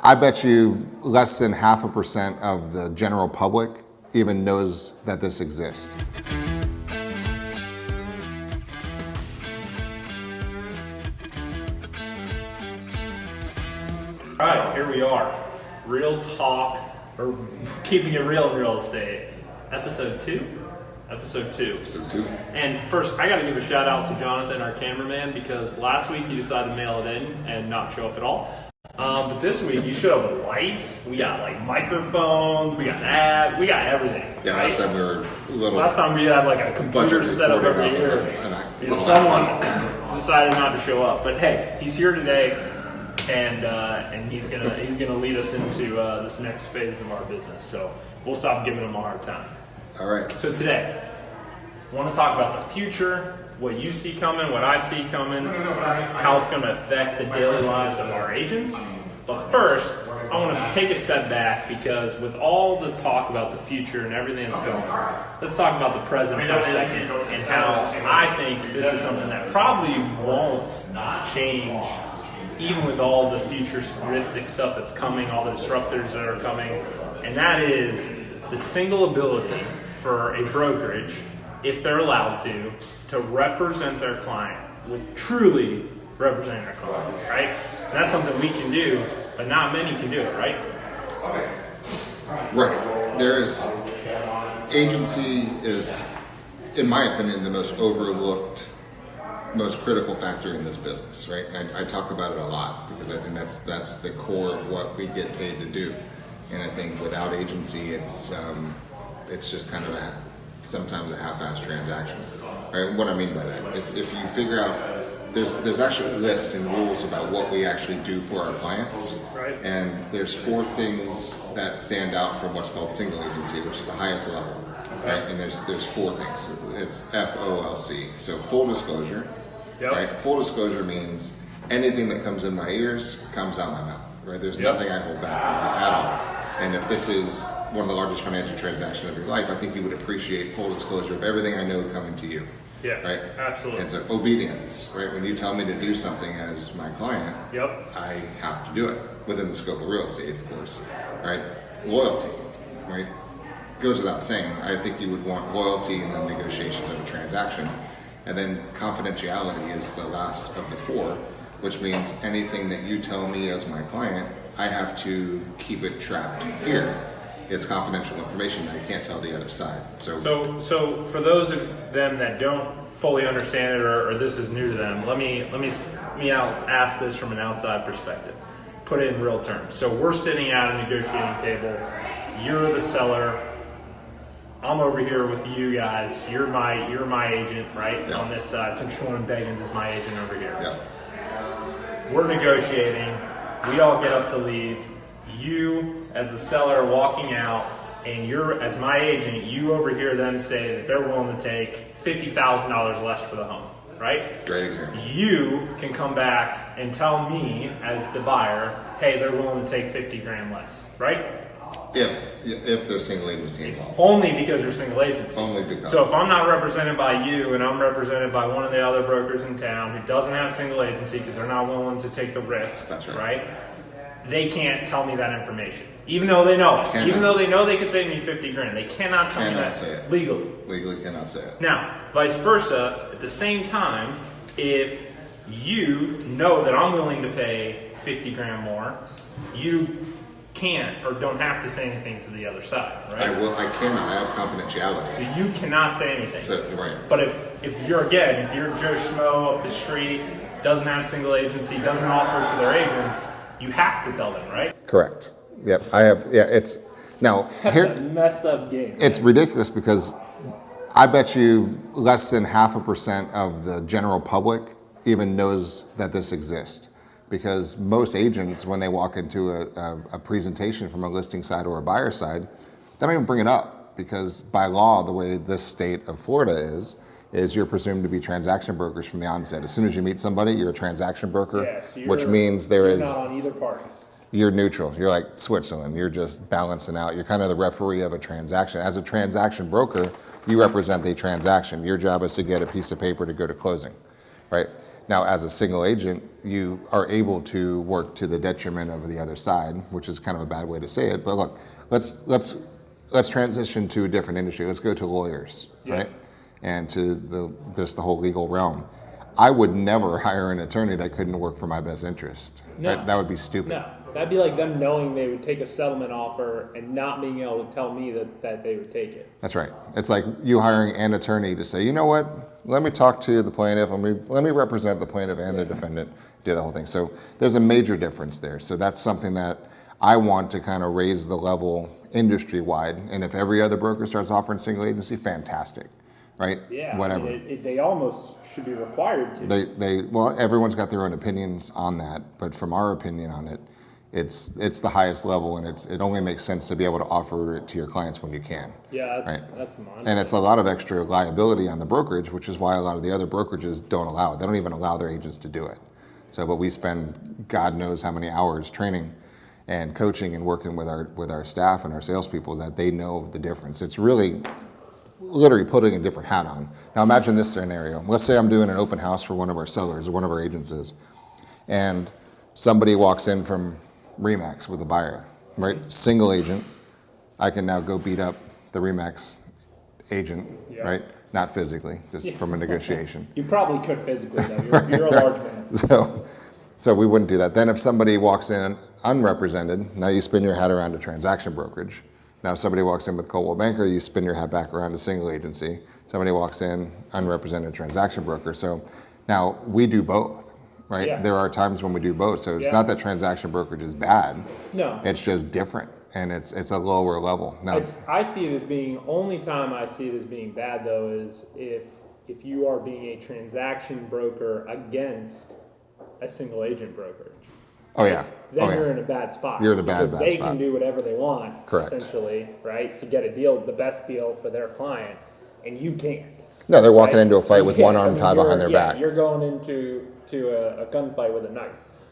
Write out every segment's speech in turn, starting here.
I bet you less than 0.5% of the general public even knows that this exists. All right, here we are. Real talk, or keeping it real in real estate. Episode 2. And first, I got to give a shout out to Jonathan, our cameraman, because last week he decided to mail it in and not show up at all. But this week you showed up with lights. We got like microphones. We got ads. We got everything. Yeah, right? last time we were a little. Last time we had like a computer set up over here. Because someone decided not to show up. But hey, he's here today. And he's gonna lead us into this next phase of our business. So we'll stop giving him a hard time. All right. So today, I want to talk about the future, what you see coming, what I see coming, how it's going to affect the daily lives of our agents. But first, I want to take a step back because with all the talk about the future and everything that's going on, let's talk about the present for a second and how I think this is something that probably won't change. Even with all the futuristic stuff that's coming, all the disruptors that are coming, and that is the single ability for a brokerage, if they're allowed to represent their client, with truly representing their client, right? And that's something we can do, but not many can do it, right? Right. Agency is, in my opinion, the most overlooked, most critical factor in this business, right? I talk about it a lot because I think that's the core of what we get paid to do. And I think without agency, it's just kind of sometimes a half-assed transaction. Right? What I mean by that, if you figure out, there's actually a list and rules about what we actually do for our clients, right. And there's 4 things that stand out from what's called single agency, which is the highest level, okay. Right? And there's 4 things. It's FOLC, so full disclosure. Yep. Right? Full disclosure means anything that comes in my ears comes out my mouth. Right? There's nothing I hold back at all. And if this is one of the largest financial transactions of your life, I think you would appreciate full disclosure of everything I know coming to you. Yeah, right? Absolutely. It's an obedience, right? When you tell me to do something as my client, I have to do it within the scope of real estate, of course, right? Loyalty, right? Goes without saying. I think you would want loyalty in the negotiations of a transaction. And then confidentiality is the last of the 4, which means anything that you tell me as my client, I have to keep it trapped here. It's confidential information. I can't tell the other side. So for those of them that don't fully understand it, or this is new to them, let me ask this from an outside perspective. Put it in real terms. So we're sitting at a negotiating table. You're the seller. I'm over here with you guys. You're my agent, right? On this side. So Jeff Beggins is my agent over here. We're negotiating. We all get up to leave. You, as the seller, walking out, and you're, as my agent, you overhear them say that they're willing to take $50,000 less for the home, right? Great example. You can come back and tell me, as the buyer, hey, they're willing to take $50,000 less, right? If there's single agency involved. Only because you're single agency. Only because. So if I'm not represented by you and I'm represented by one of the other brokers in town who doesn't have single agency because they're not willing to take the risk, that's right? They can't tell me that information. Even though they know it. Even though they know they could save me $50,000. They cannot tell me that say it. legally. Legally cannot say it. Now, vice versa, at the same time, if you know that I'm willing to pay $50,000 more, you can't or don't have to say anything to the other side, right? I cannot. I have confidentiality. So you cannot say anything. Right. But if you're Joe Schmo up the street, doesn't have single agency, doesn't offer it to their agents, you have to tell them, right? Correct. Yep. I have. Yeah. It's now That's a messed up game. It's ridiculous because I bet you less than 0.5% of the general public even knows that this exists. Because most agents, when they walk into a presentation from a listing side or a buyer side, they don't even bring it up because by law, the way this state of Florida is you're presumed to be transaction brokers from the onset. As soon as you meet somebody, you're a transaction broker, so which means you're not on either party. You're neutral. You're like Switzerland. You're just balancing out. You're kind of the referee of a transaction. As a transaction broker, you represent the transaction. Your job is to get a piece of paper to go to closing, right? Now, as a single agent, you are able to work to the detriment of the other side, which is kind of a bad way to say it. But look, let's transition to a different industry. Let's go to lawyers, right? And to just the whole legal realm. I would never hire an attorney that couldn't work for my best interest. No. That would be stupid. No, that'd be like them knowing they would take a settlement offer and not being able to tell me that they would take it. That's right. It's like you hiring an attorney to say, you know what, let me talk to the plaintiff, let me represent the plaintiff and the defendant, do the whole thing. So there's a major difference there. So that's something that I want to kind of raise the level industry-wide. And if every other broker starts offering single agency, fantastic. Right? Yeah. Whatever. I mean, they almost should be required to. Well, everyone's got their own opinions on that, but from our opinion on it, it's the highest level, and it only makes sense to be able to offer it to your clients when you can. Yeah, right? That's mine. And it's a lot of extra liability on the brokerage, which is why a lot of the other brokerages don't allow it. They don't even allow their agents to do it. So, but we spend God knows how many hours training and coaching and working with our staff and our salespeople that they know the difference. It's really literally putting a different hat on. Now imagine this scenario. Let's say I'm doing an open house for one of our sellers or one of our agencies, and somebody walks in from Remax with a buyer, right? Single agent. I can now go beat up the Remax agent, right? Not physically, just from a negotiation. You probably could physically, though. You're a large man. So we wouldn't do that. Then if somebody walks in unrepresented, now you spin your hat around to transaction brokerage. Now, if somebody walks in with Coldwell Banker, you spin your hat back around to single agency. Somebody walks in, unrepresented transaction broker. So now we do both, right? Yeah. There are times when we do both. So it's not that transaction brokerage is bad. No. It's just different, and it's a lower level. Now, I see it as being, only time I see it as being bad, though, is if you are being a transaction broker against a single agent brokerage. Oh, yeah. Then you're in a bad spot. You're in a bad spot. Because they spot. can do whatever they want, Correct. essentially, right, to get a deal, the best deal for their client, and you can't. No, they're walking right? into a fight with one arm tied behind their yeah, back. You're going into a gunfight with a knife.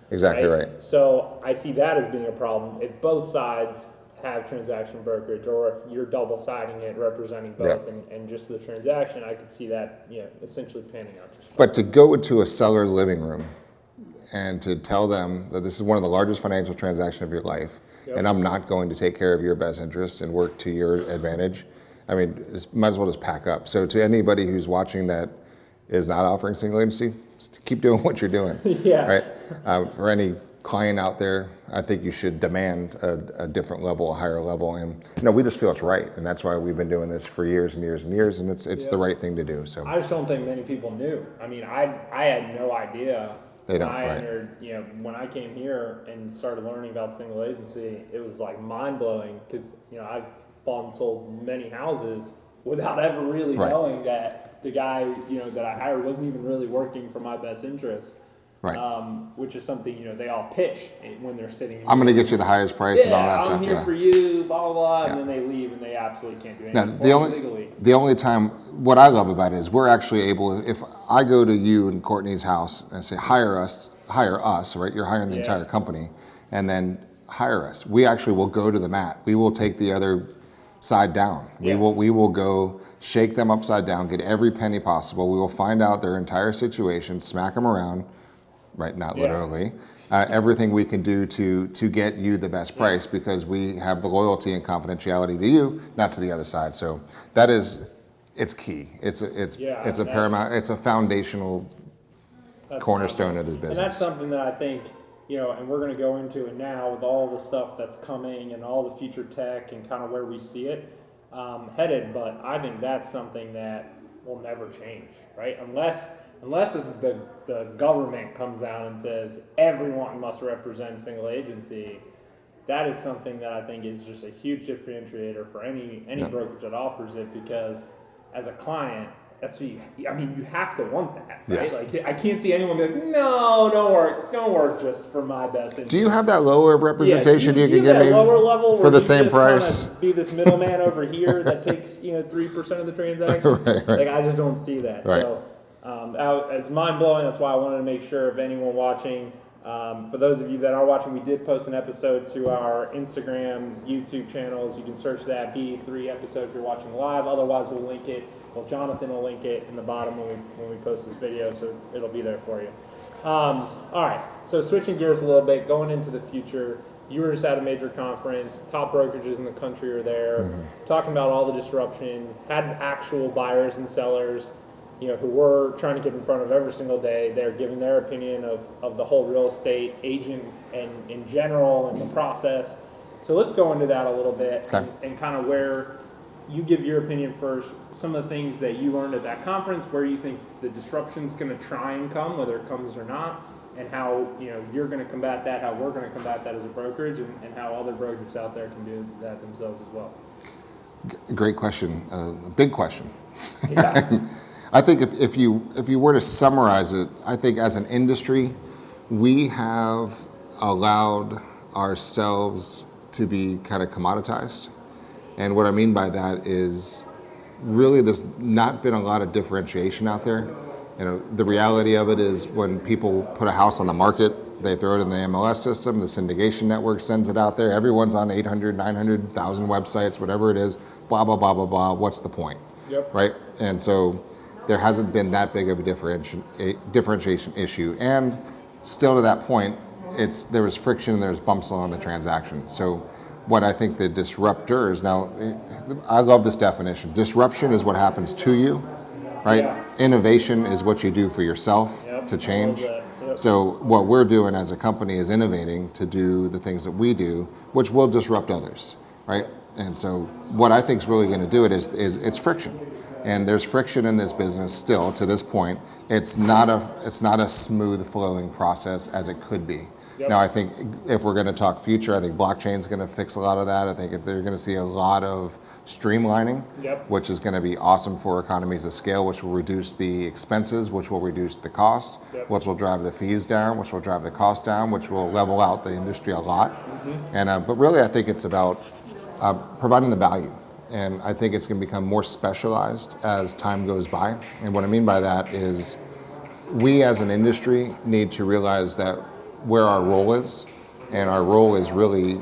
Exactly right. So I see that as being a problem. If both sides have transaction brokerage, or if you're double-siding it, representing both, and just the transaction, I could see that, essentially panning out just fine. But to go into a seller's living room and to tell them that this is one of the largest financial transactions of your life, and I'm not going to take care of your best interest and work to your advantage, I mean, might as well just pack up. So to anybody who's watching that is not offering single agency, just keep doing what you're doing. Yeah. Right? For any client out there, I think you should demand a different level, a higher level. And we just feel it's right. And that's why we've been doing this for years and years and years. And it's the right thing to do. So I just don't think many people knew. I mean, I had no idea. They don't, when I right. entered, when I came here and started learning about single agency, it was like mind blowing because I've bought and sold many houses without ever really knowing that the guy that I hired wasn't even really working for my best interest. Right. Which is something they all pitch when they're sitting. I'm going to get you the highest price and all that stuff. I'm here for you, blah blah blah, and then they leave and they absolutely can't do anything. Now, the only time, what I love about it is we're actually able. If I go to you and Courtney's house and say hire us, right? You're hiring the entire company, and then hire us. We actually will go to the mat. We will take the other side down. We will go shake them upside down, get every penny possible. We will find out their entire situation, smack them around. Right, not literally. Everything we can do to get you the best price because we have the loyalty and confidentiality to you, not to the other side. So that is, it's key. It's a paramount. It's a foundational cornerstone of this business. And that's something that I think and we're going to go into it now with all the stuff that's coming and all the future tech and kind of where we see it headed. But I think that's something that will never change, right? Unless the government comes down and says everyone must represent single agency, that is something that I think is just a huge differentiator for any brokerage that offers it, because as a client, that's what you have to want that, right? Like I can't see anyone be like, no, don't work just for my best interest. Do you have that lower representation you can give me lower level for the same price? Be this middleman over here that takes 3% of the transaction. Right. Like I just don't see that. Right. So it's mind blowing. That's why I wanted to make sure if anyone watching For those of you that are watching, we did post an episode to our Instagram, YouTube channels. You can search that B3 episode if you're watching live. Otherwise, we'll link it. Well, Jonathan will link it in the bottom when we post this video, so it'll be there for you. All right, so switching gears a little bit, going into the future. You were just at a major conference. Top brokerages in the country are there, talking about all the disruption. Had actual buyers and sellers, who were trying to get in front of every single day. They're giving their opinion of the whole real estate agent and in general and the process. So let's go into that a little bit and kind of where you give your opinion first. Some of the things that you learned at that conference, where you think the disruption's going to try and come, whether it comes or not, and how you're going to combat that, how we're going to combat that as a brokerage, and how other brokerages out there can do that themselves as well. Great question, a big question. Yeah. I think if you were to summarize it, I think as an industry, we have allowed ourselves to be kind of commoditized. And what I mean by that is really there's not been a lot of differentiation out there. The reality of it is when people put a house on the market, they throw it in the MLS system, the syndication network sends it out there, everyone's on 800, 900,000 websites, whatever it is, blah, blah, blah, blah, blah, what's the point? Yep. Right? And so there hasn't been that big of a differentiation issue. And still to that point, there was friction and there's bumps along the transaction. So what I think the disruptors, now I love this definition. Disruption is what happens to you, right? Yeah. Innovation is what you do for yourself to change. Yep. So what we're doing as a company is innovating to do the things that we do, which will disrupt others, right? And so what I think is really going to do it is it's friction. And there's friction in this business still to this point. It's not a smooth flowing process as it could be. Yep. Now I think if we're going to talk future, I think blockchain is going to fix a lot of that. I think they're going to see a lot of streamlining, which is going to be awesome for economies of scale, which will reduce the expenses, which will reduce the cost, which will drive the fees down, which will drive the cost down, which will level out the industry a lot. And but really I think it's about providing the value. And I think it's going to become more specialized as time goes by. And what I mean by that is we as an industry need to realize that where our role is, and our role is really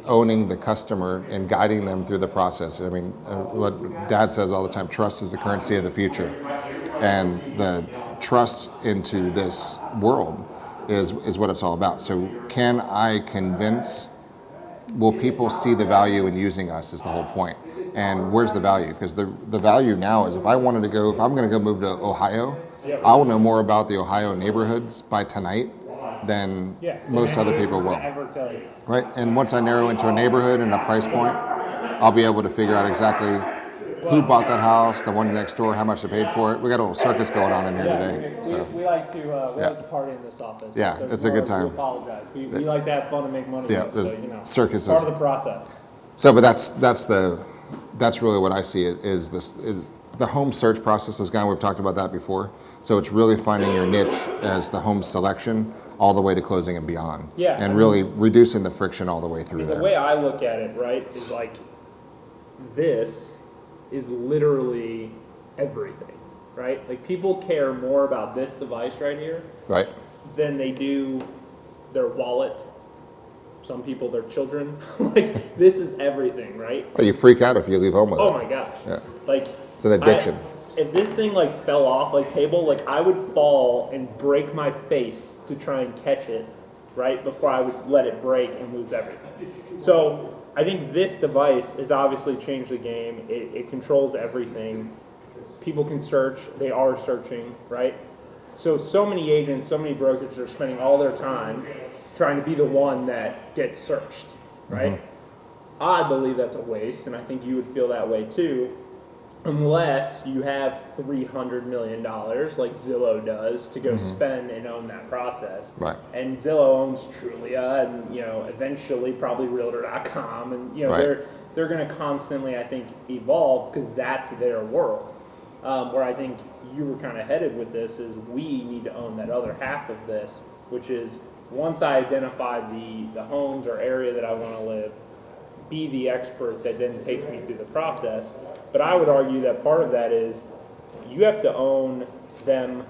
owning the customer and guiding them through the process. I mean, what Dad says all the time, trust is the currency of the future. And the trust into this world is what it's all about. So can I convince, will people see the value in using us is the whole point. And where's the value? Because the value now is if I'm going to go move to Ohio, I will know more about the Ohio neighborhoods by tonight than most other people will. Right? And once I narrow into a neighborhood and a price point, I'll be able to figure out exactly who bought that house, the one next door, how much they paid for it. We got a little circus going on in here today. So we like to party in this office. Yeah, so it's a good time. We apologize. We like to have fun and make money. Yeah, circuses. Part of the process. So, but that's really what I see is the home search process is gone. We've talked about that before. So it's really finding your niche as the home selection all the way to closing and beyond. Yeah. And really reducing the friction all the way through there. The way I look at it, right, is like this is literally everything, right? Like people care more about this device right here than they do their wallet. Some people, their children. Like this is everything, right? Oh, you freak out if you leave home with it. Oh my gosh. Yeah. Like it's an addiction. If this thing like fell off like table, like I would fall and break my face to try and catch it, right? Before I would let it break and lose everything. So I think this device has obviously changed the game. It controls everything. People can search. They are searching, right? So many agents, so many brokerages are spending all their time trying to be the one that gets searched, right? I believe that's a waste, and I think you would feel that way too, unless you have $300 million like Zillow does to go spend and own that process. Right. And Zillow owns Trulia and, eventually probably Realtor.com. And, they're going to constantly, I think, evolve because that's their world. Where I think you were kind of headed with this is we need to own that other half of this, which is once I identify the homes or area that I want to live, be the expert that then takes me through the process. But I would argue that part of that is you have to own them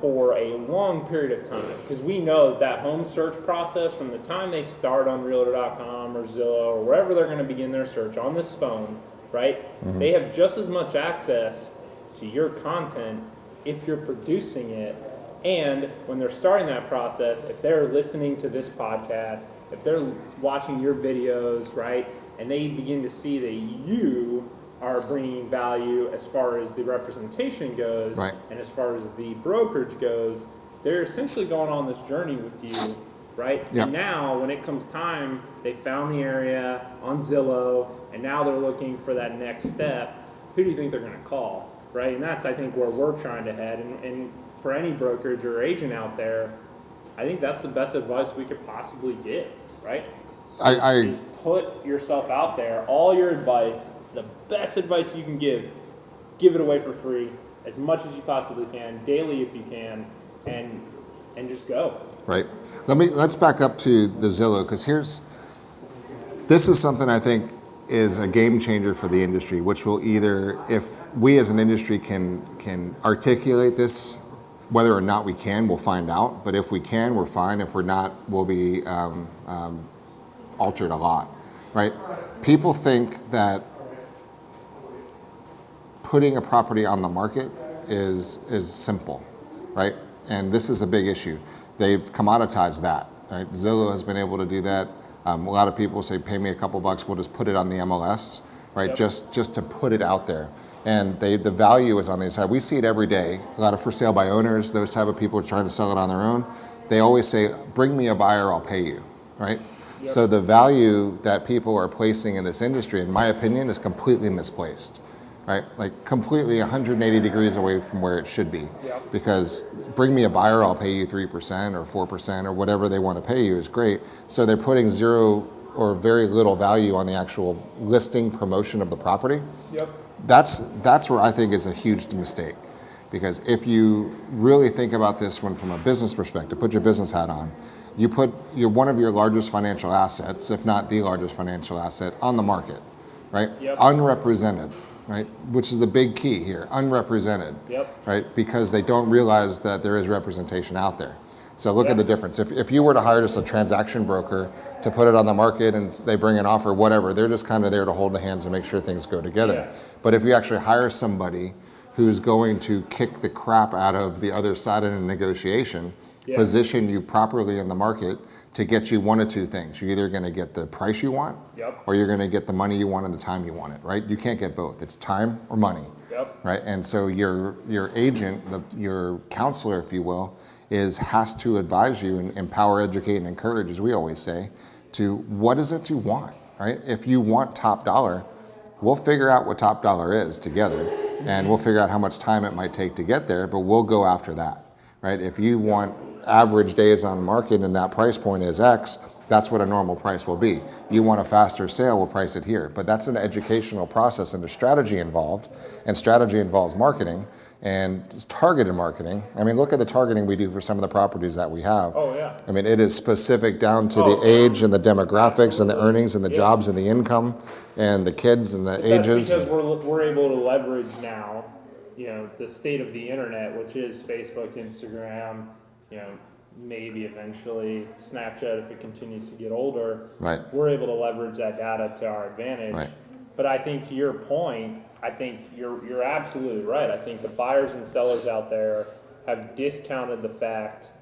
for a long period of time, because we know that home search process, from the time they start on realtor.com or Zillow or wherever they're going to begin their search on this phone, right? Mm-hmm. They have just as much access to your content if you're producing it. And when they're starting that process, if they're listening to this podcast, if they're watching your videos, right, and they begin to see that you are bringing value as far as the representation goes, right, and as far as the brokerage goes, they're essentially going on this journey with you, right? Yep. And now, when it comes time, they found the area on Zillow, and now they're looking for that next step. Who do you think they're going to call, right? And that's, I think, where we're trying to head. And for any brokerage or agent out there, I think that's the best advice we could possibly give, right? Is put yourself out there. All your advice, the best advice you can give it away for free, as much as you possibly can, daily if you can, and just go. Right. Let's back up to the Zillow, because this is something I think is a game changer for the industry, which will either, if we as an industry can articulate this, whether or not we can, we'll find out. But if we can, we're fine. If we're not, we'll be altered a lot, right? People think that putting a property on the market is simple, right? And this is a big issue. They've commoditized that, right? Zillow has been able to do that. A lot of people say, pay me a couple bucks, we'll just put it on the MLS, right? Yep. Just to put it out there. And the value is on the inside. We see it every day. A lot of for sale by owners, those type of people trying to sell it on their own. They always say, bring me a buyer, I'll pay you, right? Yep. So the value that people are placing in this industry, in my opinion, is completely misplaced, right? Like completely 180 degrees away from where it should be. Yep. Because bring me a buyer, I'll pay you 3% or 4% or whatever they want to pay you is great. So they're putting zero or very little value on the actual listing promotion of the property. Yep. That's where I think is a huge mistake. Because if you really think about this one from a business perspective, put your business hat on, you put one of your largest financial assets, if not the largest financial asset, on the market, right? Yep. Unrepresented, right? Which is a big key here, unrepresented, yep. Right? Because they don't realize that there is representation out there. So look at the difference. If you were to hire just a transaction broker to put it on the market and they bring an offer, whatever, they're just kind of there to hold the hands and make sure things go together. Yeah. But if you actually hire somebody who's going to kick the crap out of the other side in a negotiation, position you properly in the market to get you one of two things. You're either going to get the price you want, or you're going to get the money you want and the time you want it, right? You can't get both. It's time or money, right? And so your agent, your counselor, if you will, has to advise you and empower, educate, and encourage, as we always say, to what is it you want, right? If you want top dollar, we'll figure out what top dollar is together, and we'll figure out how much time it might take to get there, but we'll go after that, right? If you want average days on market and that price point is X, that's what a normal price will be. You want a faster sale, we'll price it here. But that's an educational process, and there's strategy involved, and strategy involves marketing, and it's targeted marketing. I mean, look at the targeting we do for some of the properties that we have. Oh, yeah. I mean, it is specific down to the age and the demographics and the earnings and the jobs and the income and the kids and the ages. That's because we're able to leverage now, the state of the internet, which is Facebook, Instagram, maybe eventually Snapchat if it continues to get older. Right. We're able to leverage that data to our advantage. Right. But I think to your point, I think you're absolutely right. I think the buyers and sellers out there have discounted the fact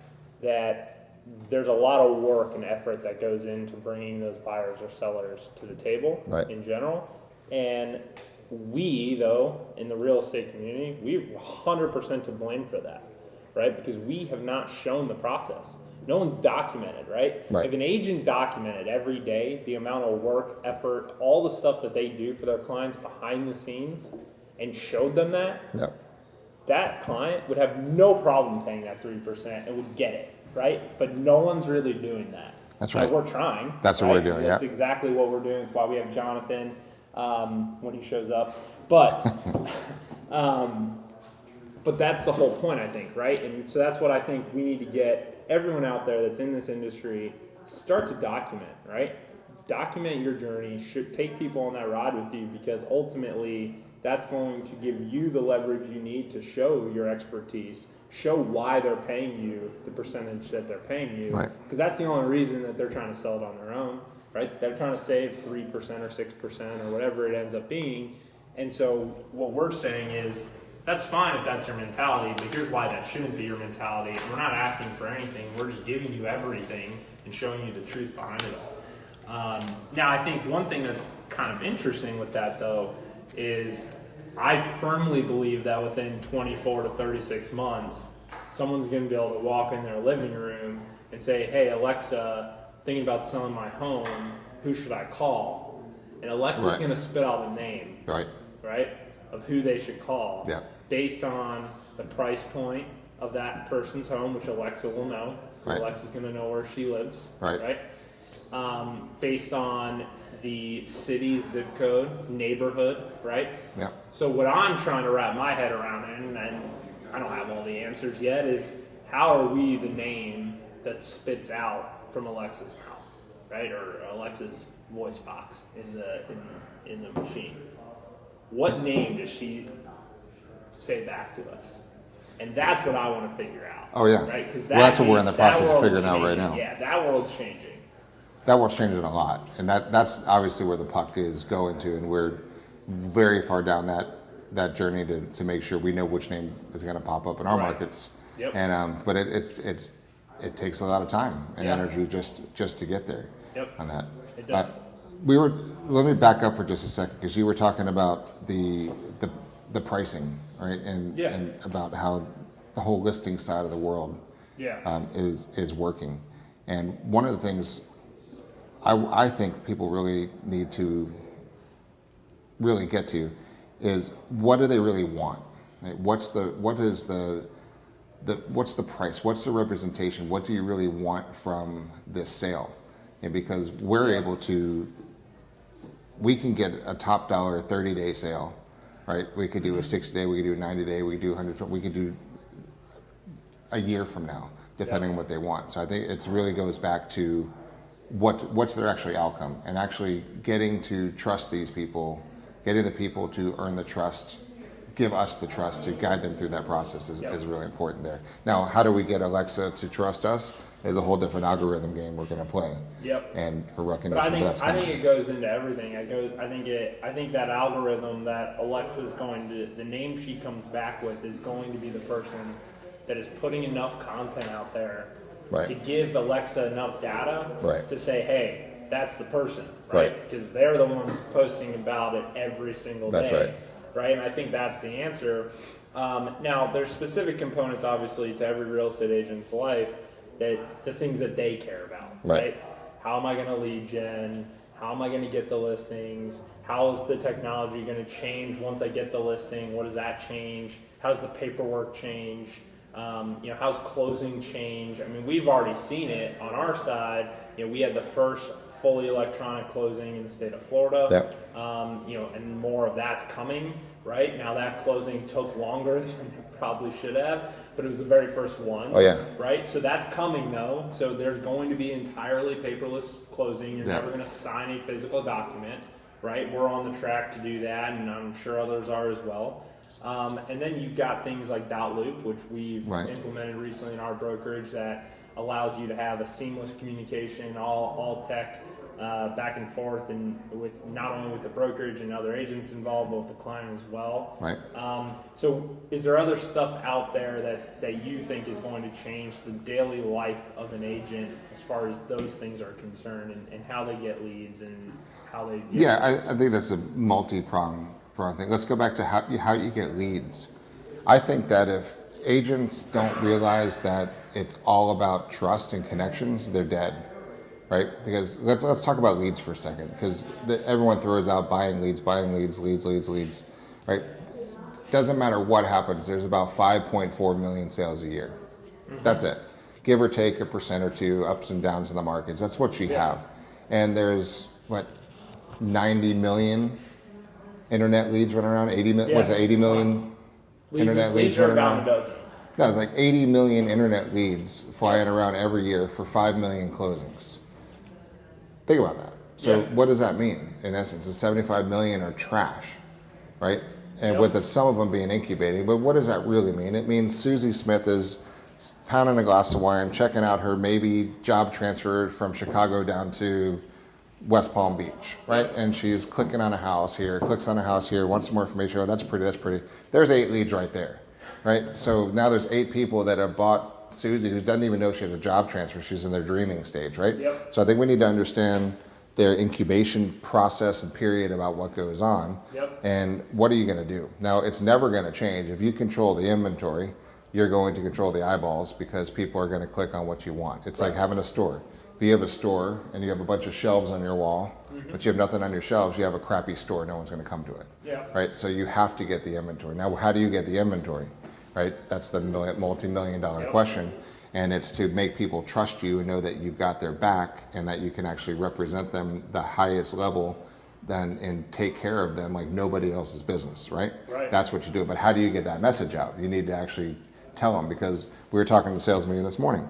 that there's a lot of work and effort that goes into bringing those buyers or sellers to the table in general. And we, though, in the real estate community, we're 100% to blame for that, right? Because we have not shown the process. No one's documented, right? If an agent documented every day the amount of work, effort, all the stuff that they do for their clients behind the scenes and showed them that, that client would have no problem paying that 3% and would get it, right? But no one's really doing that. That's right. We're trying. That's what we're doing, That's exactly what we're doing. It's why we have Jonathan when he shows up. But but that's the whole point, I think, right? And so that's what I think we need to get everyone out there that's in this industry, start to document, right? Document your journey. Should take people on that ride with you, because ultimately that's going to give you the leverage you need to show your expertise, show why they're paying you the percentage that they're paying you. Because that's the only reason that they're trying to sell it on their own, right? They're trying to save 3% or 6% or whatever it ends up being. And so what we're saying is, that's fine if that's your mentality, but here's why that shouldn't be your mentality. We're not asking for anything. We're just giving you everything and showing you the truth behind it all. Now, I think one thing that's kind of interesting with that, though, is I firmly believe that within 24 to 36 months, someone's going to be able to walk in their living room and say, hey, Alexa, thinking about selling my home, who should I call? And Alexa's going to spit out a name, right, of who they should call based on the price point of that person's home, which Alexa will know. Alexa's going to know where she lives, right? Based on the city, zip code, neighborhood, right? Yeah. So what I'm trying to wrap my head around, and I don't have all the answers yet, is how are we the name that spits out from Alexa's mouth, right? Or Alexa's voice box in the machine. What name does she say back to us? And that's what I want to figure out. Oh yeah. Right? Because that's what we're in the process of figuring out right now. Yeah, that world's changing. That world's changing a lot, and that's obviously where the puck is going to, and we're very far down that journey to make sure we know which name is going to pop up in our markets. Yep. And but it takes a lot of time and energy just to get there. Yep. On that. It does. Let me back up for just a second, because you were talking about the pricing, right? And about how the whole listing side of the world is working. And one of the things I think people really need to really get to is, what do they really want? Right? What's the price? What's the representation? What do you really want from this sale? And because we can get a top dollar 30-day sale, right? We could do a 60-day, we could do a 90-day, we could do 100, we could do a year from now, depending on what they want. So I think it really goes back to what's their actually outcome, and actually getting to trust these people, getting the people to earn the trust, give us the trust to guide them through that process is really important there. Now, how do we get Alexa to trust us? Is a whole different algorithm game we're going to play. Yep. And for recognition, I think it goes into everything. I think that algorithm that Alexa's the name she comes back with is going to be the person that is putting enough content out there to give Alexa enough data to say, hey, that's the person, right? Because they're the ones posting about it every single day. That's right? And I think that's the answer. Now, there's specific components, obviously, to every real estate agent's life, that the things that they care about, right? How am I going to lead gen? How am I going to get the listings? How is the technology going to change once I get the listing? What does that change? How does the paperwork change? How's closing change? I mean, we've already seen it on our side. We had the first fully electronic closing in the state of Florida. And more of that's coming. Right now, that closing took longer than it probably should have, but it was the very first one. Right. So that's coming though. So there's going to be entirely paperless closing. You're never going to sign a physical document. Right. We're on the track to do that, and I'm sure others are as well. And then you've got things like Dot Loop, which we've implemented recently in our brokerage, that allows you to have a seamless communication, all tech, back and forth, and with not only with the brokerage and other agents involved, but with the client as well. So is there other stuff out there that you think is going to change the daily life of an agent as far as those things are concerned, and how they get leads and how they I think that's a multi-pronged thing. Let's go back to how you get leads. I think that if agents don't realize that it's all about trust and connections, they're dead, right? Because let's talk about leads for a second, because everyone throws out buying leads, right? Doesn't matter what happens. There's about 5.4 million sales a year. That's it. Give or take a percent or two, ups and downs in the markets. That's what you have. And there's 90 million internet leads running around. 80 million. What's that? 80 million internet leads running around. No, it's like 80 million internet leads flying around every year for 5 million closings. Think about that. So what does that mean? In essence, the 75 million are trash, right? And with some of them being incubating. But what does that really mean? It means Susie Smith is pounding a glass of wine, checking out her maybe job transfer from Chicago down to West Palm Beach, right? And she's clicking on a house here, clicks on a house here, wants some more information. Oh, that's pretty, that's pretty. There's 8 leads right there, right? So now there's 8 people that have bought Susie who doesn't even know she has a job transfer. She's in their dreaming stage, right? So I think we need to understand their incubation process and period about what goes on. And what are you going to do? Now, it's never going to change. If you control the inventory, you're going to control the eyeballs because people are going to click on what you want. It's like having a store. If you have a store and you have a bunch of shelves on your wall, but you have nothing on your shelves, you have a crappy store, no one's going to come to it. Right? So you have to get the inventory. Now, how do you get the inventory? Right? That's the multi-million-dollar question. And it's to make people trust you and know that you've got their back and that you can actually represent them the highest level then and take care of them like nobody else's business, right? That's what you do. But how do you get that message out? You need to actually tell them, because we were talking to the sales meeting this morning.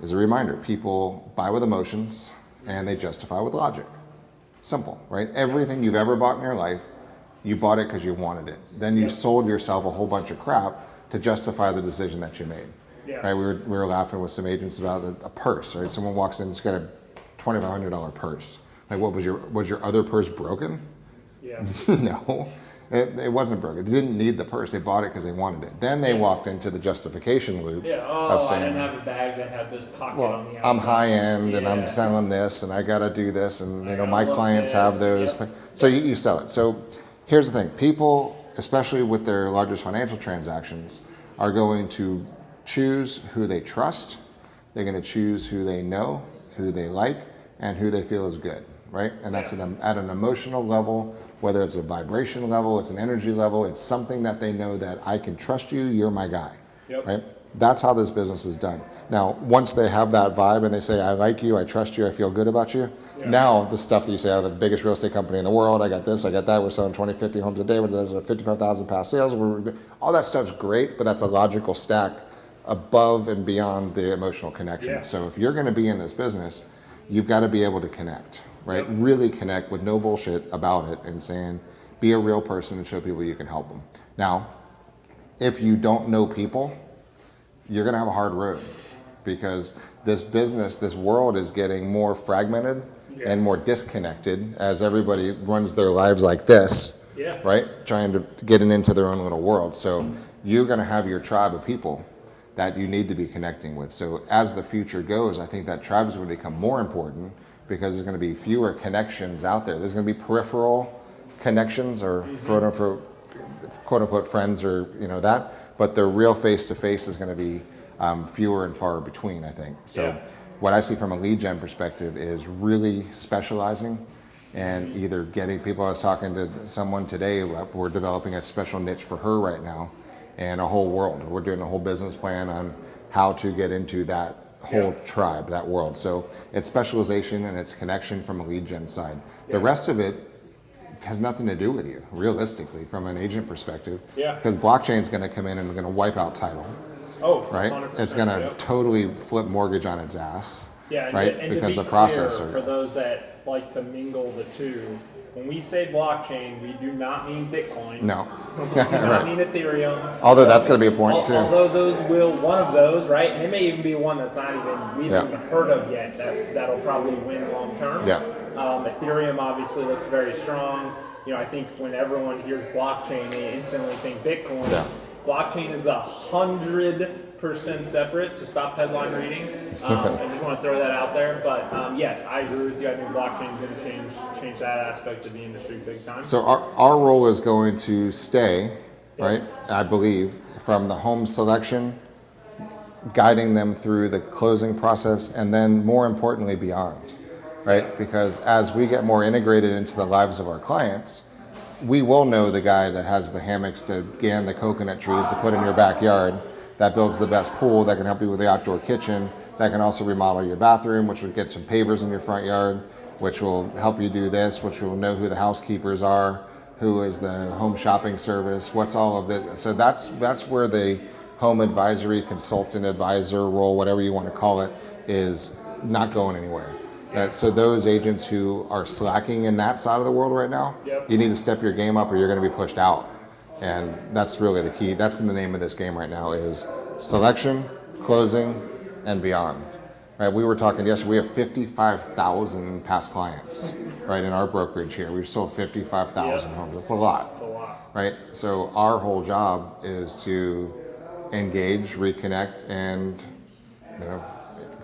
As a reminder, people buy with emotions and they justify with logic. Simple, right? Everything you've ever bought in your life, you bought it because you wanted it. Then you sold yourself a whole bunch of crap to justify the decision that you made. Right? We were laughing with some agents about a purse, right? Someone walks in, it's got a $2,500 purse. Like, what was your other purse broken? No. It wasn't broken. They didn't need the purse. They bought it because they wanted it. Then they walked into the justification loop of saying, I didn't have a bag that had this pocket on the outside. I'm high end and I'm selling this and I got to do this and my clients have those. So you sell it. So here's the thing. People, especially with their largest financial transactions, are going to choose who they trust. They're going to choose who they know, who they like, and who they feel is good. Right? And that's at an emotional level, whether it's a vibration level, it's an energy level, it's something that they know that I can trust you, you're my guy. Right? That's how this business is done. Now, once they have that vibe and they say, I like you, I trust you, I feel good about you, now the stuff that you say, the biggest real estate company in the world, I got this, I got that, we're selling 20, 50 homes a day, there's 55,000 past sales, all that stuff's great, but that's a logical stack above and beyond the emotional connection. So if you're going to be in this business, you've got to be able to connect. Right? Really connect with no bullshit about it and saying, be a real person and show people you can help them. Now, if you don't know people, you're going to have a hard road because this business, this world is getting more fragmented and more disconnected as everybody runs their lives like this, right? Trying to get into their own little world. So you're going to have your tribe of people that you need to be connecting with. So as the future goes, I think that tribes will become more important because there's going to be fewer connections out there. There's going to be peripheral connections or quote unquote friends or that, but the real face-to-face is going to be fewer and far between, I think. So what I see from a lead gen perspective is really specializing and either getting people. I was talking to someone today, we're developing a special niche for her right now and a whole world. We're doing a whole business plan on how to get into that whole tribe, that world. So it's specialization and it's connection from a lead gen side. The rest of it has nothing to do with you, realistically, from an agent perspective. Because blockchain is going to come in and going to wipe out title. Right? It's going to totally flip mortgage on its ass. Right? And because to be the processor. Clear, for those that like to mingle the two, when we say blockchain, we do not mean Bitcoin. No. We do not mean Ethereum. Although that's going to be a point too. Although one of those, right? And it may even be one that's not even we haven't even heard of yet. That'll probably win long term. Ethereum obviously looks very strong. I think when everyone hears blockchain, they instantly think Bitcoin. Blockchain is 100% separate, so stop headline reading. I just want to throw that out there. But yes, I agree with you. I think blockchain is going to change that aspect of the industry big time. So our role is going to stay, right, I believe, from the home selection, guiding them through the closing process, and then more importantly beyond, right? Because as we get more integrated into the lives of our clients, we will know the guy that has the hammocks to gan the coconut trees to put in your backyard, that builds the best pool, that can help you with the outdoor kitchen, that can also remodel your bathroom, which will get some pavers in your front yard, which will help you do this, which will know who the housekeepers are, who is the home shopping service, what's all of it. So that's where the home advisory, consultant, advisor role, whatever you want to call it, is not going anywhere. So those agents who are slacking in that side of the world right now, you need to step your game up or you're going to be pushed out. And that's really the key. That's the name of this game right now is selection, closing, and beyond. Right? We were talking yesterday, we have 55,000 past clients, right, in our brokerage here. We've sold 55,000 homes. That's a lot. It's a lot. Right? So our whole job is to engage, reconnect, and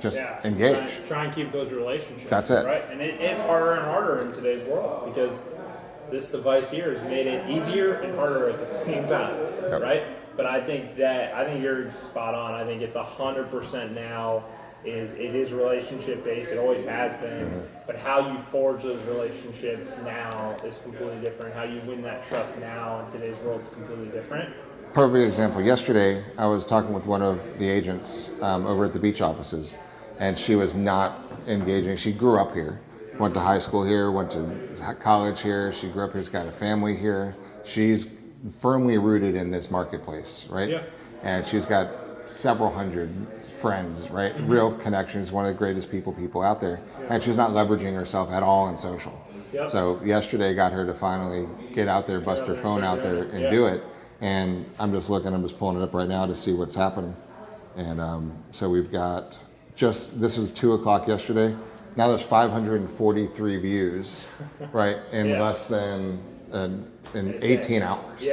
just engage. Try and keep those relationships. That's it. Right? And it's harder and harder in today's world because this device here has made it easier and harder at the same time, right? But I think you're spot on. I think it's 100% now. It is relationship based. It always has been. But how you forge those relationships now is completely different. How you win that trust now in today's world is completely different. Perfect example. Yesterday, I was talking with one of the agents over at the beach offices, and she was not engaging. She grew up here. Went to high school here, went to college here. She grew up here, she's got a family here. She's firmly rooted in this marketplace, right? Yeah. And she's got several hundred friends, right? Real connections, one of the greatest people out there. And she's not leveraging herself at all in social. Yep. So yesterday got her to finally get out there, bust her phone out there and do it. And I'm just pulling it up right now to see what's happened. And so we've got this was 2:00 yesterday. Now there's 543 views, right, in less than in 18 hours,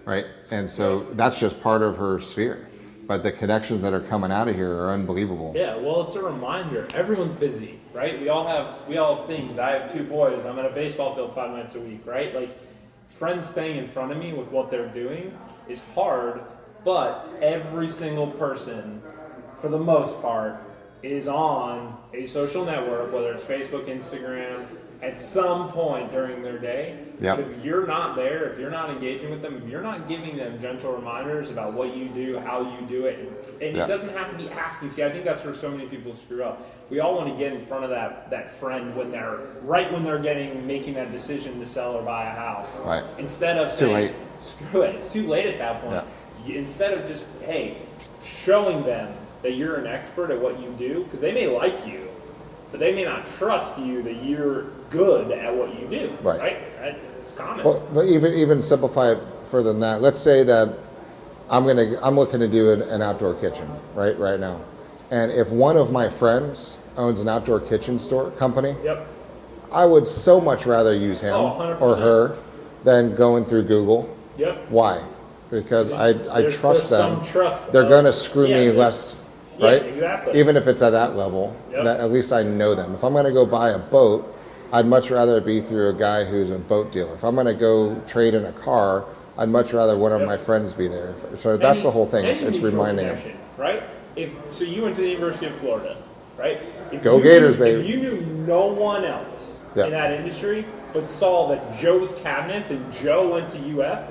right? And so that's just part of her sphere. But the connections that are coming out of here are unbelievable. Yeah, well, it's a reminder. Everyone's busy, right? We all have things. I have 2 boys. I'm at a baseball field 5 minutes a week, right? Like, friends staying in front of me with what they're doing is hard, but every single person, for the most part, is on a social network, whether it's Facebook, Instagram, at some point during their day. Yep. But if you're not there, if you're not engaging with them, if you're not giving them gentle reminders about what you do, how you do it, and it doesn't have to be asking. See, I think that's where so many people screw up. We all want to get in front of that friend when they're making that decision to sell or buy a house. Right. Instead of too late. Screw it, it's too late at that point. Instead of just, showing them that you're an expert at what you do, because they may like you, but they may not trust you that you're good at what you do. Right? It's common. Well, but even simplify it further than that. Let's say that I'm looking to do an outdoor kitchen right now, and if one of my friends owns an outdoor kitchen company, I would so much rather use him or her than going through Google. Why? Because I trust them. They're going to screw me less. Right? Yeah, exactly. Even if it's at that level, that at least I know them. If I'm going to go buy a boat, I'd much rather it be through a guy who's a boat dealer. If I'm going to go trade in a car, I'd much rather one of my friends be there. So that's the whole thing. It's reminding them. Right? So you went to the University of Florida, right? Go Gators, baby. If you knew no one else in that industry, but saw that Joe's cabinets and Joe went to UF,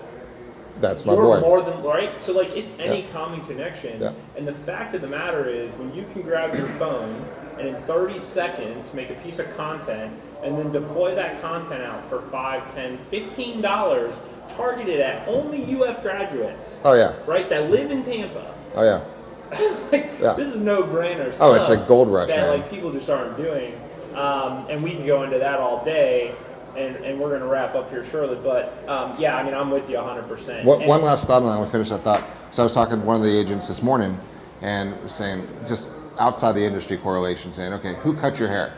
that's my boy. More than right. So it's any common connection. And the fact of the matter is, when you can grab your phone and in 30 seconds make a piece of content and then deploy that content out for $5, $10, $15, targeted at only UF graduates. Oh yeah. Right. That live in Tampa. Oh yeah. This is no-brainer stuff. Oh, it's a gold rush, that man. People just aren't doing. And we can go into that all day. And we're going to wrap up here shortly, but I'm with you 100%. One last thought, and then we'll finish that thought. So I was talking to one of the agents this morning, and saying, just outside the industry correlation, saying, okay, who cut your hair,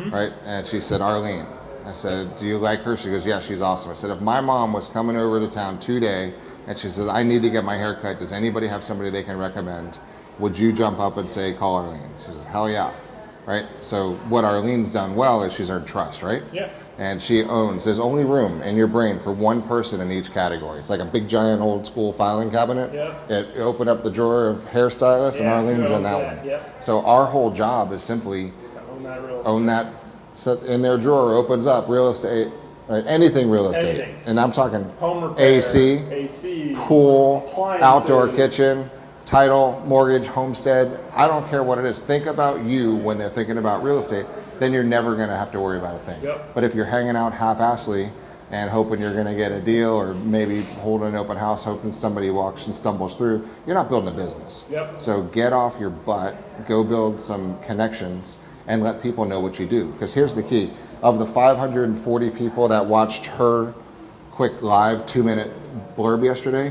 right? And she said, Arlene. I said, do you like her? She goes, yeah, she's awesome. I said, if my mom was coming over to town today, and she says, I need to get my hair cut, does anybody have somebody they can recommend? Would you jump up and say, call Arlene? She says, hell yeah, right? So what Arlene's done well is she's earned trust, right? Yeah. And there's only room in your brain for one person in each category. It's like a big, giant, old school filing cabinet. You open up the drawer of hairstylists, and Arlene's in that one. So our whole job is simply own that. So in their drawer opens up real estate, right? Anything real estate. And I'm talking home repair, AC, pool, outdoor kitchen, title, mortgage, homestead. I don't care what it is. Think about you when they're thinking about real estate. Then you're never going to have to worry about a thing. But if you're hanging out half-assly and hoping you're going to get a deal, or maybe holding an open house hoping somebody walks and stumbles through, you're not building a business. So get off your butt, go build some connections, and let people know what you do. Because here's the key. Of the 540 people that watched her quick live 2-minute blurb yesterday.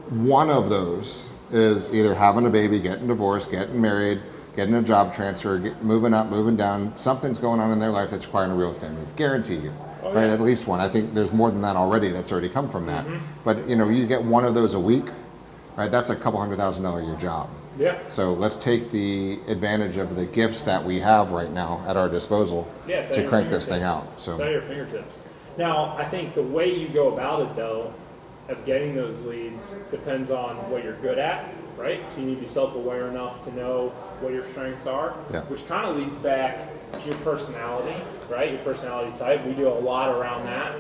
One of those is either having a baby, getting divorced, getting married, getting a job transfer, moving up, moving down. Something's going on in their life that's requiring a real estate move. Guarantee you. Right, at least one. I think there's more than that already that's already come from that. But you get one of those a week, right? That's a couple $100,000 a year job. Yeah. So let's take the advantage of the gifts that we have right now at our disposal to crank this thing out. So it's at your fingertips. Now, I think the way you go about it, though, of getting those leads depends on what you're good at, right? So you need to be self-aware enough to know what your strengths are, which kind of leads back to your personality, right? Your personality type. We do a lot around that.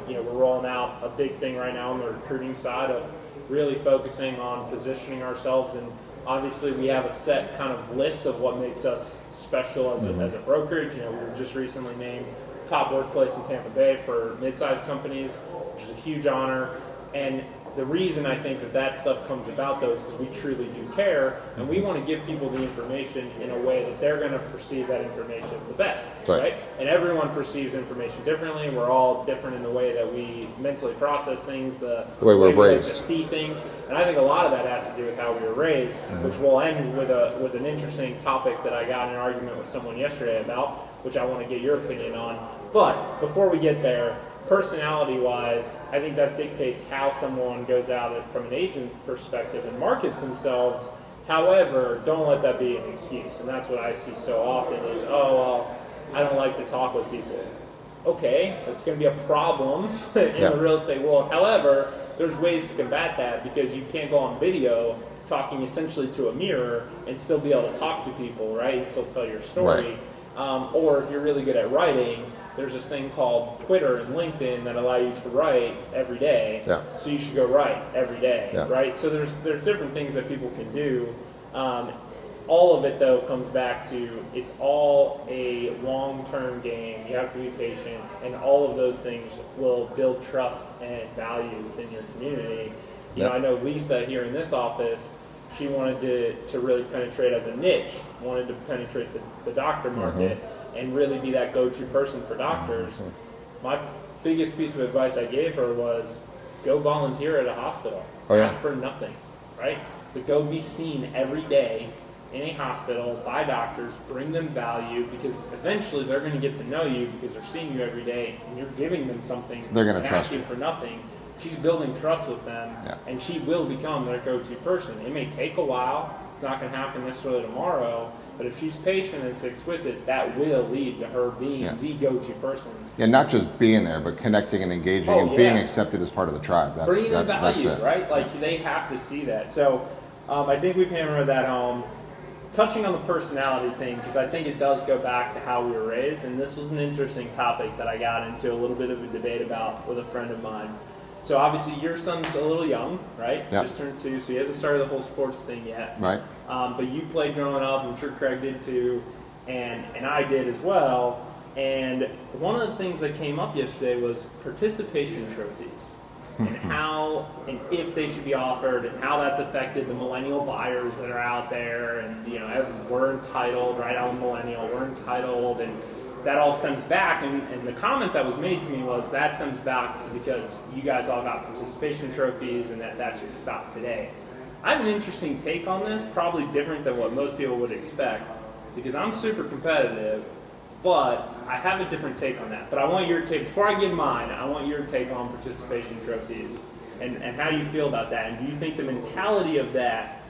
We're rolling out a big thing right now on the recruiting side of really focusing on positioning ourselves, and obviously we have a set kind of list of what makes us special as a brokerage. We were just recently named top workplace in Tampa Bay for mid-sized companies, which is a huge honor. And the reason I think that stuff comes about, though, is because we truly do care, and we want to give people the information in a way that they're going to perceive that information the best, right? And everyone perceives information differently. We're all different in the way that we mentally process things, the way we're raised, like to see things. And I think a lot of that has to do with how we were raised, which will end with an interesting topic that I got in an argument with someone yesterday about, which I want to get your opinion on. But before we get there, personality-wise, I think that dictates how someone goes out from an agent perspective and markets themselves. However, don't let that be an excuse. And that's what I see so often is, I don't like to talk with people. Okay, that's going to be a problem in the real estate world. However, there's ways to combat that, because you can't go on video talking essentially to a mirror and still be able to talk to people, right? And still tell your story. Or if you're really good at writing, there's this thing called Twitter and LinkedIn that allow you to write every day. So you should go write every day, right? So there's different things that people can do. All of it, though, comes back to it's all a long-term game. You have to be patient, and all of those things will build trust and value within your community. I know Lisa here in this office, she wanted to really penetrate as a niche, wanted to penetrate the doctor market and really be that go-to person for doctors. My biggest piece of advice I gave her was go volunteer at a hospital. Ask for nothing, right? But go be seen every day in a hospital by doctors, bring them value, because eventually they're going to get to know you because they're seeing you every day and you're giving them something. They're going to trust you for nothing. She's building trust with them, and she will become their go-to person. It may take a while. It's not going to happen necessarily tomorrow, but if she's patient and sticks with it, that will lead to her being the go-to person. Not just being there, but connecting and engaging and being accepted as part of the tribe. Bringing them value, right? Like, they have to see that. So I think we've hammered that home. Touching on the personality thing, because I think it does go back to how we were raised, and this was an interesting topic that I got into a little bit of a debate about with a friend of mine. So obviously your son's a little young, right? Just turned 2, so he hasn't started the whole sports thing yet. Right. But you played growing up, I'm sure Craig did too, and I did as well. And one of the things that came up yesterday was participation trophies. And how and if they should be offered, and how that's affected the millennial buyers that are out there. And we're entitled, right? I'm a millennial, we're entitled, and that all stems back. And the comment that was made to me was that stems back to because you guys all got participation trophies, and that should stop today. I have an interesting take on this, probably different than what most people would expect, because I'm super competitive. But I have a different take on that. But I want your take. Before I give mine, I want your take on participation trophies and how you feel about that. And do you think the mentality of that,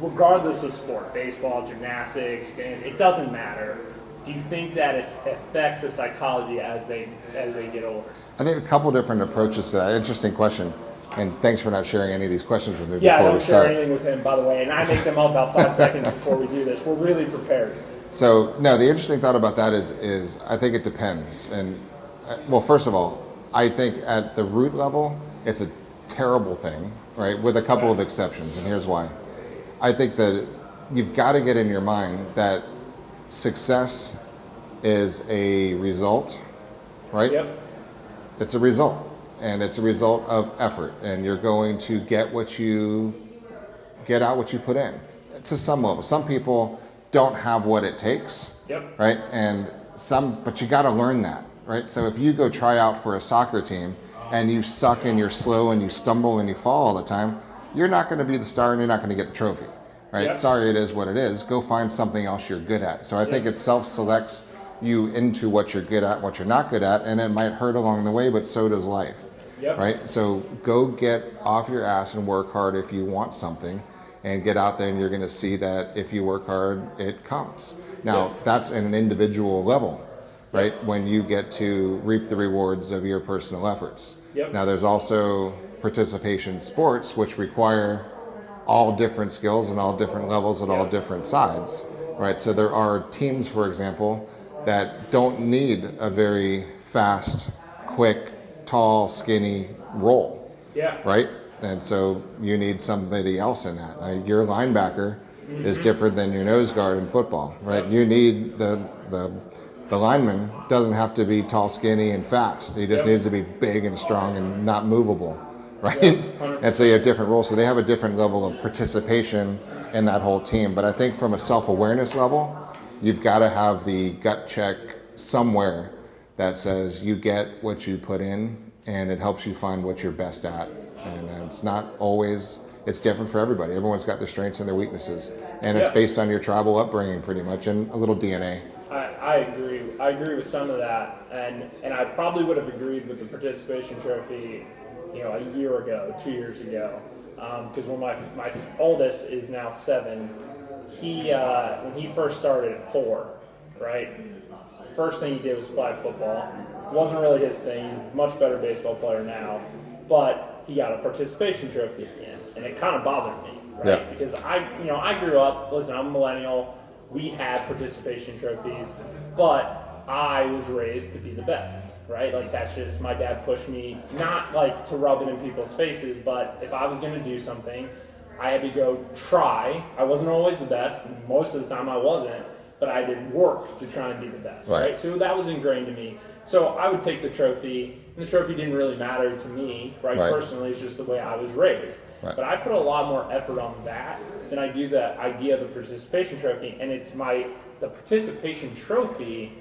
regardless of sport, baseball, gymnastics, it doesn't matter, do you think that it affects the psychology as they get older? I think a couple different approaches to that. Interesting question. And thanks for not sharing any of these questions with me before we start. Yeah, don't share anything with him, by the way. And I make them up about 5 seconds before we do this. We're really prepared. So, no, the interesting thought about that is I think it depends. And, well, first of all, I think at the root level, it's a terrible thing, right, with a couple of exceptions. And here's why. I think that you've got to get in your mind that success is a result, right? Yep. It's a result. And it's a result of effort. And you're going to get out what you put in. To some level. Some people don't have what it takes, right? But you got to learn that, right? So if you go try out for a soccer team and you suck and you're slow and you stumble and you fall all the time, you're not going to be the star and you're not going to get the trophy. Right? Yep. Sorry, it is what it is. Go find something else you're good at. So I think it self-selects you into what you're good at, what you're not good at, and it might hurt along the way, but so does life. Yep. Right? So go get off your ass and work hard if you want something, and get out there and you're going to see that if you work hard, it comes. Now, that's at an individual level, right? When you get to reap the rewards of your personal efforts. Yep. Now, there's also participation sports, which require all different skills and all different levels at all different sides, right? So there are teams, for example, that don't need a very fast, quick, tall, skinny role, right? And so you need somebody else in that. Your linebacker is different than your nose guard in football, right? You need the lineman doesn't have to be tall, skinny, and fast. He just needs to be big and strong and not movable. Right? And so you have different roles. So they have a different level of participation in that whole team. But I think from a self-awareness level, you've got to have the gut check somewhere that says you get what you put in and it helps you find what you're best at. And it's not always, it's different for everybody. Everyone's got their strengths and their weaknesses. And it's based on your tribal upbringing pretty much and a little DNA. I agree. I agree with some of that. And I probably would have agreed with the participation trophy a year ago, 2 years ago, because when my oldest is now 7, he when he first started at 4, right? First thing he did was flag football. Wasn't really his thing. He's a much better baseball player now, but he got a participation trophy at the end, and it kind of bothered me, right? Because I grew up. Listen, I'm a millennial. We had participation trophies, but I was raised to be the best, right? Like that's just, my dad pushed me, not like to rub it in people's faces, but if I was going to do something, I had to go try. I wasn't always the best. Most of the time I wasn't, but I did work to try and be the best, right? So that was ingrained in me. So I would take the trophy, and the trophy didn't really matter to me, right? Personally, it's just the way I was raised. But I put a lot more effort on that than I do the idea of the participation trophy, and the participation trophy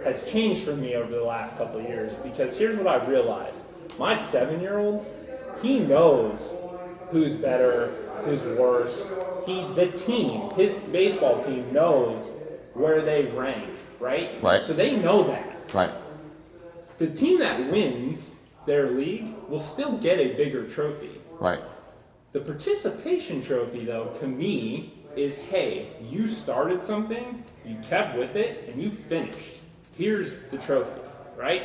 has changed for me over the last couple of years, because here's what I've realized. My 7-year-old, he knows who's better, who's worse. His baseball team knows where they rank, right? So they know that. The team that wins their league will still get a bigger trophy. The participation trophy, though, to me, is, hey, you started something, you kept with it, and you finished. Here's the trophy, right?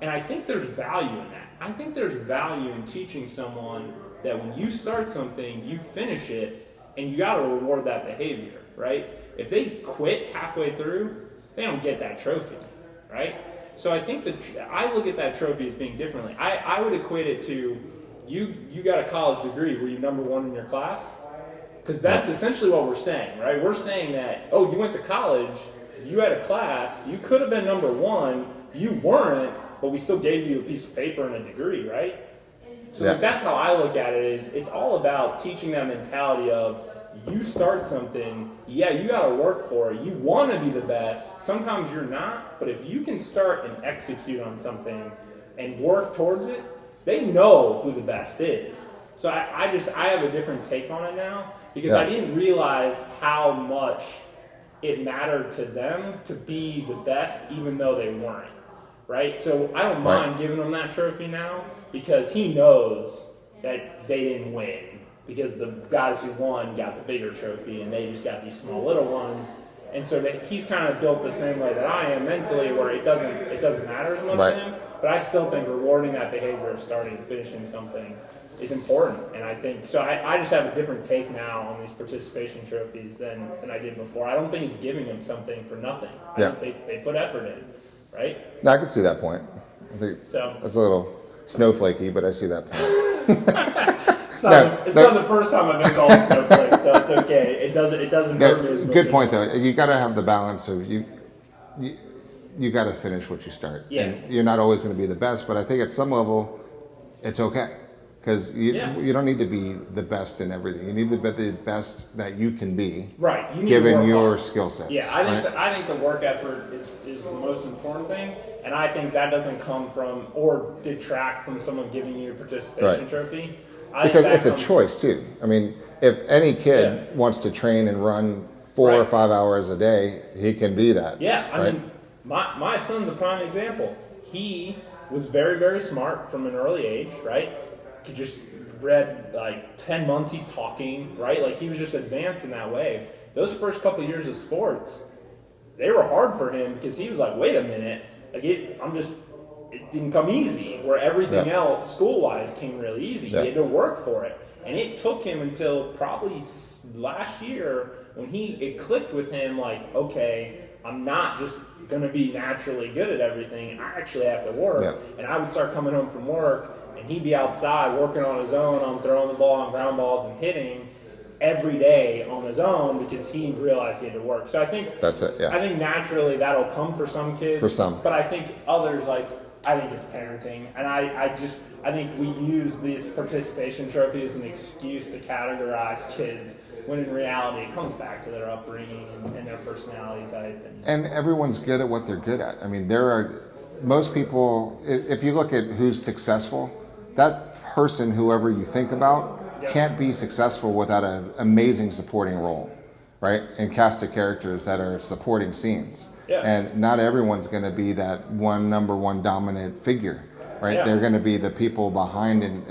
And I think there's value in that. I think there's value in teaching someone that when you start something, you finish it, and you got to reward that behavior, right? If they quit halfway through, they don't get that trophy, right? So I think I look at that trophy as being differently. I would equate it to, you got a college degree, were you number 1 in your class? Because that's essentially what we're saying, right? We're saying that, you went to college, you had a class, you could have been number 1, you weren't, but we still gave you a piece of paper and a degree, right? So that's how I look at it, is it's all about teaching that mentality of, you start something, you got to work for it. You want to be the best. Sometimes you're not, but if you can start and execute on something and work towards it, they know who the best is. So I have a different take on it now, because I didn't realize how much it mattered to them to be the best, even though they weren't, right? So I don't mind giving them that trophy now, because he knows that they didn't win, because the guys who won got the bigger trophy and they just got these small little ones. And so he's kind of built the same way that I am mentally, where it doesn't matter as much to him. But I still think rewarding that behavior of starting and finishing something is important. And I think, so I just have a different take now on these participation trophies than I did before. I don't think it's giving them something for nothing. I think they put effort in, right? No, I can see that point. I think that's a little snowflakey, but I see that point. It's not the first time I've been called a snowflake, so it's okay. It doesn't hurt me as much. Good point, though. You got to have the balance of you got to finish what you start. And you're not always going to be the best, but I think at some level, it's okay, because you don't need to be the best in everything. You need to be the best that you can be, right? Given your skill sets. I think the work effort is the most important thing. And I think that doesn't come from or detract from someone giving you a participation trophy. Because it's a choice too. I mean, if any kid wants to train and run 4 or 5 hours a day, he can be that. Yeah, I mean, my son's a prime example. He was very, very smart from an early age, right? He just read like 10 months he's talking, right? Like he was just advanced in that way. Those first couple of years of sports, they were hard for him because he was like, wait a minute, like it didn't come easy, where everything else school-wise came really easy. He had to work for it. And it took him until probably last year when it clicked with him, like, okay, I'm not just going to be naturally good at everything. I actually have to work. Yeah. And I would start coming home from work, and he'd be outside working on his own, on throwing the ball on ground balls and hitting every day on his own because he realized he had to work. So I think that's it. Yeah. I think naturally that'll come for some kids. For some. But I think others, like, I think it's parenting. And I think we use this participation trophy as an excuse to categorize kids, when in reality it comes back to their upbringing and their personality type. And everyone's good at what they're good at. I mean, most people, if you look at who's successful, that person, whoever you think about, can't be successful without an amazing supporting role, right? And cast of characters that are supporting scenes. Yeah. And not everyone's going to be that number one dominant figure, right? Yeah. They're going to be the people behind, and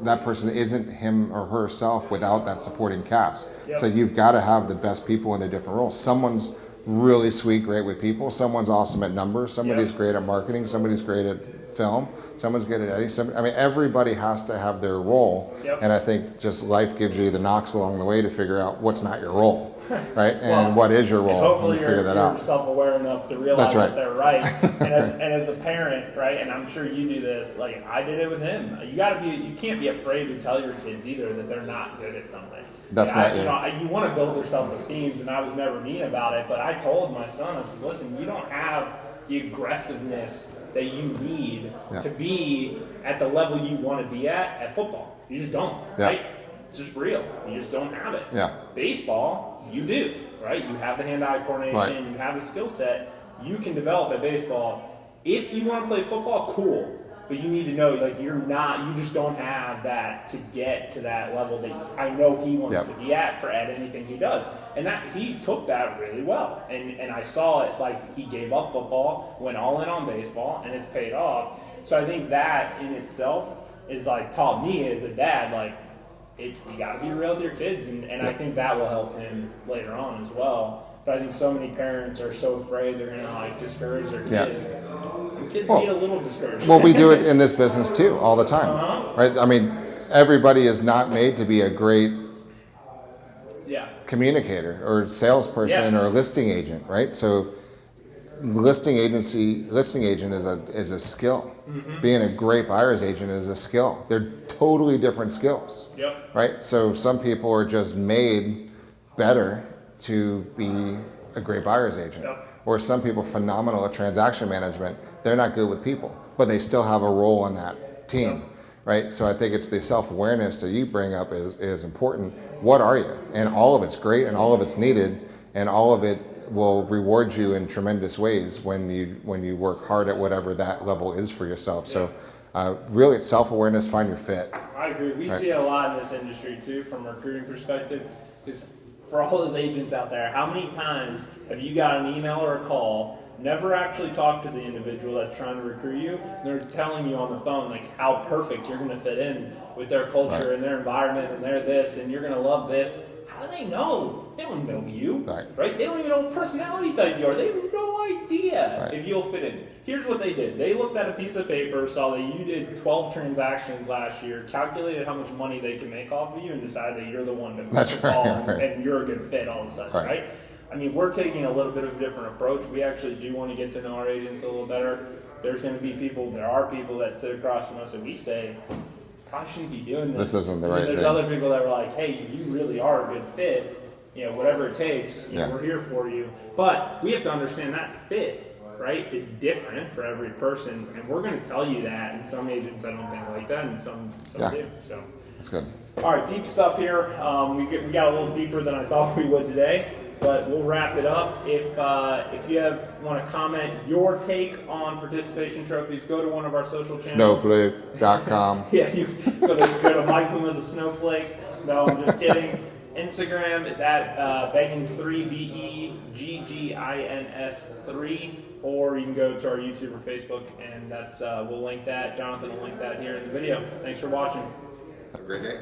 that person isn't him or herself without that supporting cast. Yep. So you've got to have the best people in their different roles. Someone's really sweet, great with people. Someone's awesome at numbers. Somebody's great at marketing. Somebody's great at film. Someone's good at editing. I mean, everybody has to have their role. Yep. And I think just life gives you the knocks along the way to figure out what's not your role, right? And what is your role? Hopefully figure that you're out. Self-aware enough to realize that they're right. and as a parent, right? And I'm sure you do this. Like I did it with him. You can't be afraid to tell your kids either that they're not good at something. That's not you. You want to build their self-esteem, and I was never mean about it. But I told my son, I said, listen, you don't have the aggressiveness that you need to be at the level you want to be at football. You just don't, right? It's just real. You just don't have it. Yeah. Baseball, you do, right? You have the hand-eye coordination, you have the skill set. You can develop at baseball. If you want to play football, cool. But you need to know, like, you just don't have that to get to that level that I know he wants to be at anything he does. And that he took that really well. And I saw it, like, he gave up football, went all in on baseball, and it's paid off. So I think that in itself is, like, taught me as a dad, like, you got to be real with your kids. And I think that will help him later on as well. But I think so many parents are so afraid they're going to, like, discourage their kids. Some kids need a little discouragement. Well, we do it in this business too, all the time, right? I mean, everybody is not made to be a great communicator or salesperson or listing agent, right? So, listing agent is a skill. Mm-hmm. Being a great buyer's agent is a skill. They're totally different skills, right? So some people are just made better to be a great buyer's agent. Or some people phenomenal at transaction management. They're not good with people, but they still have a role on that team, right? So I think it's the self-awareness that you bring up is important. What are you? And all of it's great, and all of it's needed, and all of it will reward you in tremendous ways when you work hard at whatever that level is for yourself. So really, it's self-awareness. Find your fit. I agree. We see a lot in this industry too, from a recruiting perspective. For all those agents out there, how many times have you got an email or a call, never actually talked to the individual that's trying to recruit you, and they're telling you on the phone like how perfect you're going to fit in with their culture and their environment, and they're this, and you're going to love this. How do they know? They don't know you, right? They don't even know what personality type you are. They have no idea if you'll fit in. Here's what they did. They looked at a piece of paper, saw that you did 12 transactions last year, calculated how much money they can make off of you, and decided that you're the one to call and you're a good fit all of a sudden, right? I mean, we're taking a little bit of a different approach. We actually do want to get to know our agents a little better. There are people that sit across from us and we say, probably shouldn't be doing this. This isn't the right thing. There's other people that were like, hey, you really are a good fit. Whatever it takes, we're here for you. But we have to understand that fit, right, is different for every person. And we're going to tell you that. And some agents, I don't think like that, and some do. So that's good. All right, deep stuff here. We got a little deeper than I thought we would today. But we'll wrap it up. If you have want to comment your take on participation trophies, go to one of our social channels. Snowflake.com. Yeah, you go to Mike Puma's a Snowflake. No, I'm just kidding. Instagram, it's at Beggins3, Beggins3, or you can go to our YouTube or Facebook, and that's we'll link that. Jonathan will link that here in the video. Thanks for watching. Have a great day.